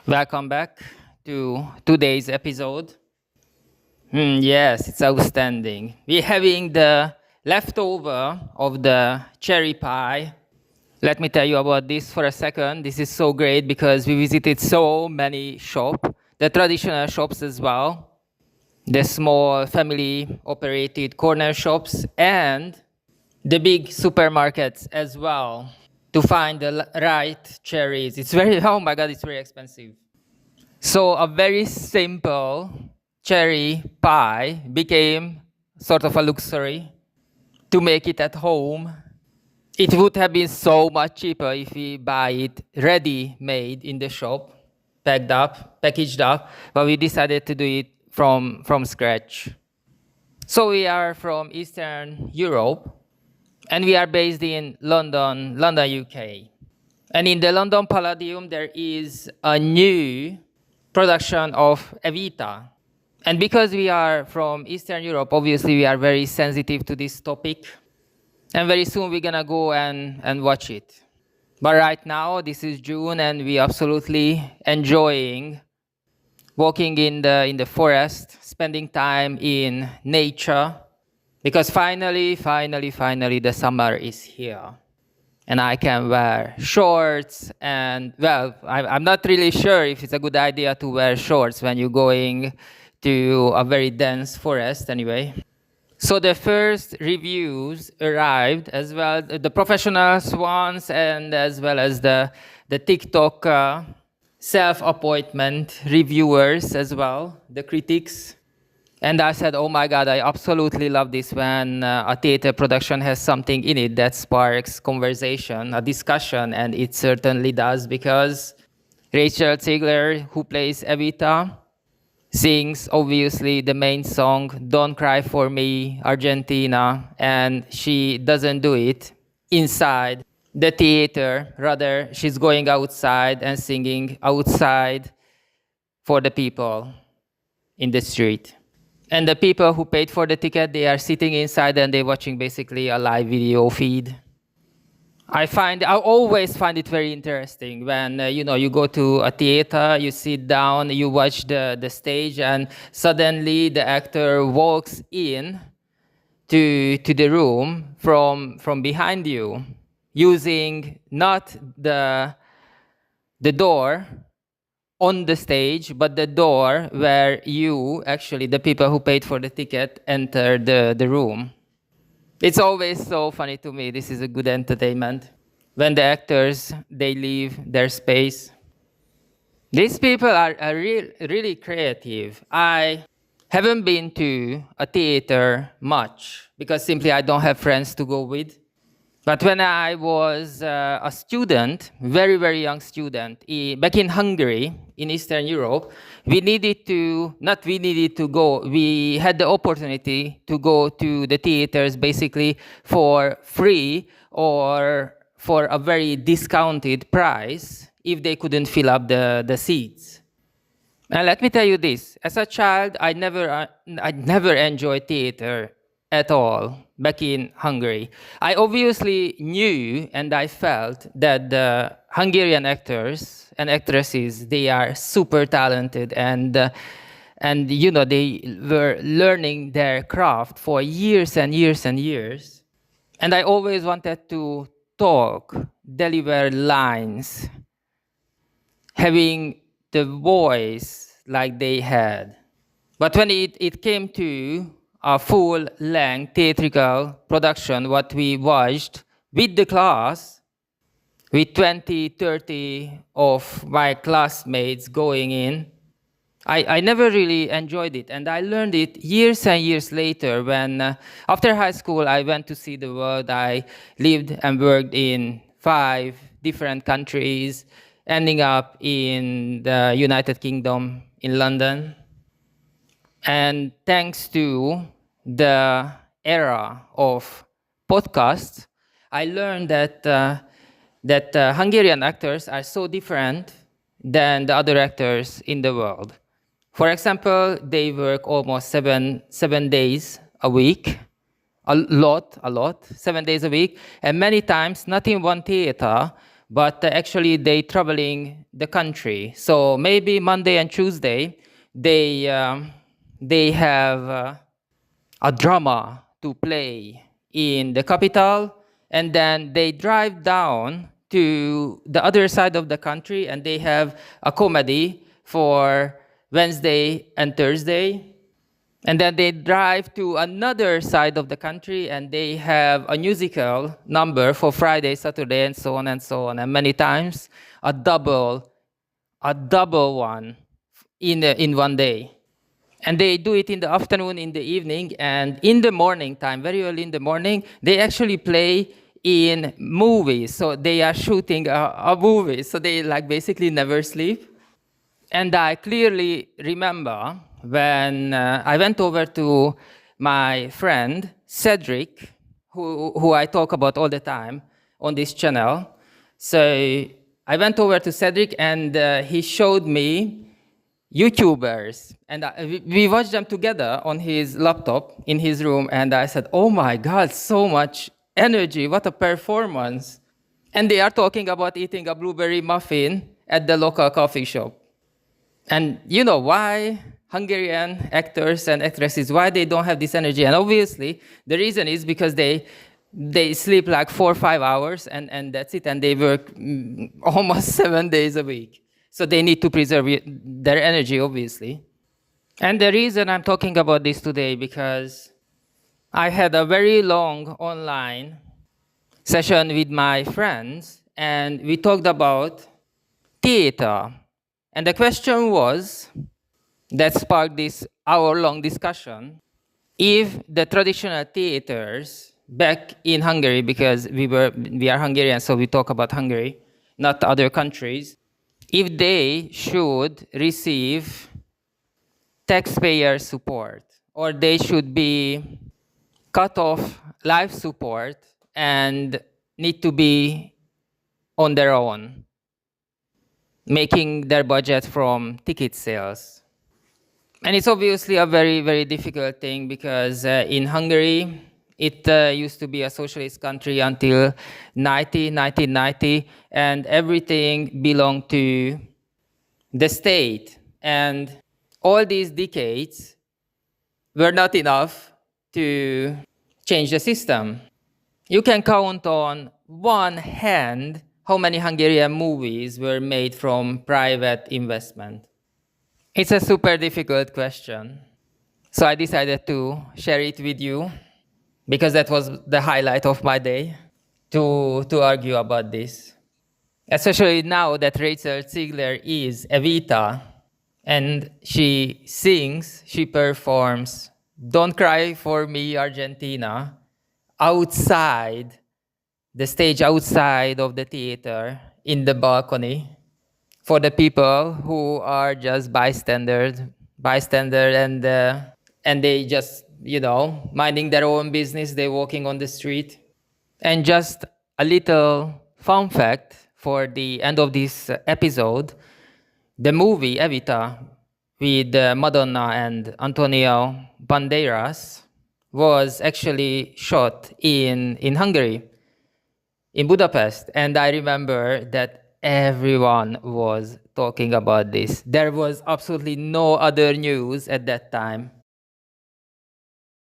Welcome back to today's episode. Yes, it's outstanding. We're having the leftover of the cherry pie. Let me tell you about this for a second. This is so great because we visited so many shops, the traditional shops as well, the small family operated corner shops, and the big supermarkets as well to find the right cherries. It's very, oh my God, it's very expensive. So a very simple cherry pie became sort of a luxury to make it at home. It would have been so much cheaper if we buy it ready made in the shop, packed up, packaged up, but we decided to do it from scratch. So we are from Eastern Europe and we are based in London, UK. And in the London Palladium, there is a new production of Evita. And because we are from Eastern Europe, obviously we are very sensitive to this topic. And very soon we're gonna go and watch it. But right now, this is June and we absolutely enjoying walking in the forest, spending time in nature. Because finally, the summer is here. And I can wear shorts and, well, I'm not really sure if it's a good idea to wear shorts when you're going to a very dense forest anyway. So the first reviews arrived as well, the professional ones and as well as the TikTok self-appointment reviewers as well, the critics. And I said, oh my God, I absolutely love this when a theater production has something in it that sparks conversation, a discussion, and it certainly does because Rachel Ziegler, who plays Evita, sings obviously the main song, Don't Cry For Me, Argentina, and she doesn't do it inside the theater. Rather, she's going outside and singing outside for the people in the street. And the people who paid for the ticket, they are sitting inside and they're watching basically a live video feed. I always find it very interesting when, you go to a theater, you sit down, you watch the stage, and suddenly the actor walks in to the room from behind you, using not the door on the stage, but the door where you, actually, the people who paid for the ticket, enter the room. It's always so funny to me. This is a good entertainment. When the actors, they leave their space. These people are really creative. I haven't been to a theater much because simply I don't have friends to go with. But when I was a student, very young student, back in Hungary, in Eastern Europe, we had the opportunity to go to the theaters basically for free or for a very discounted price if they couldn't fill up the seats. And let me tell you this, as a child, I never enjoyed theater at all back in Hungary. I obviously knew and I felt that the Hungarian actors and actresses, they are super talented and they were learning their craft for years and years and years. And I always wanted to talk, deliver lines, having the voice like they had. But when it came to a full-length theatrical production, what we watched with the class, with 20, 30 of my classmates going in, I never really enjoyed it. And I learned it years and years later when, after high school, I went to see the world. I lived and worked in 5 different countries, ending up in the United Kingdom, in London. And thanks to the era of podcasts, I learned that Hungarian actors are so different than the other actors in the world. For example, they work almost seven days a week, a lot, 7 days a week, and many times, not in one theater, but actually they traveling the country. So maybe Monday and Tuesday, they have a drama to play in the capital, and then they drive down to the other side of the country and they have a comedy for Wednesday and Thursday. And then they drive to another side of the country and they have a musical number for Friday, Saturday, and so on and so on. And many times a double one in one day. And they do it in the afternoon, in the evening, and in the morning time, very early in the morning, they actually play in movies. So they are shooting a movie. So they like basically never sleep. And I clearly remember when I went over to my friend Cedric, who I talk about all the time on this channel. So I went over to Cedric and he showed me YouTubers, and we watched them together on his laptop in his room, and I said, oh my God, so much energy, what a performance. And they are talking about eating a blueberry muffin at the local coffee shop. And you know why Hungarian actors and actresses, why they don't have this energy? And obviously, the reason is because they sleep like 4 or 5 hours, and that's it, and they work almost 7 days a week. So they need to preserve their energy, obviously. And the reason I'm talking about this today, because I had a very long online session with my friends, and we talked about theater. And the question was, that sparked this hour-long discussion, if the traditional theaters back in Hungary, because we are Hungarian, so we talk about Hungary, not other countries, if they should receive taxpayer support, or they should be cut off life support and need to be on their own, making their budget from ticket sales. And it's obviously a very, very difficult thing because in Hungary, it used to be a socialist country until 1990, and everything belonged to the state. And all these decades were not enough to change the system. You can count on one hand how many Hungarian movies were made from private investment. It's a super difficult question. So I decided to share it with you because that was the highlight of my day, to argue about this. Especially now that Rachel Ziegler is Evita, and she sings, she performs Don't Cry for Me, Argentina, outside the stage, outside of the theater, in the balcony, for the people who are just bystander, and they just, minding their own business, they're walking on the street. And just a little fun fact for the end of this episode, the movie Evita with Madonna and Antonio Banderas was actually shot in Hungary, in Budapest. And I remember that everyone was talking about this. There was absolutely no other news at that time.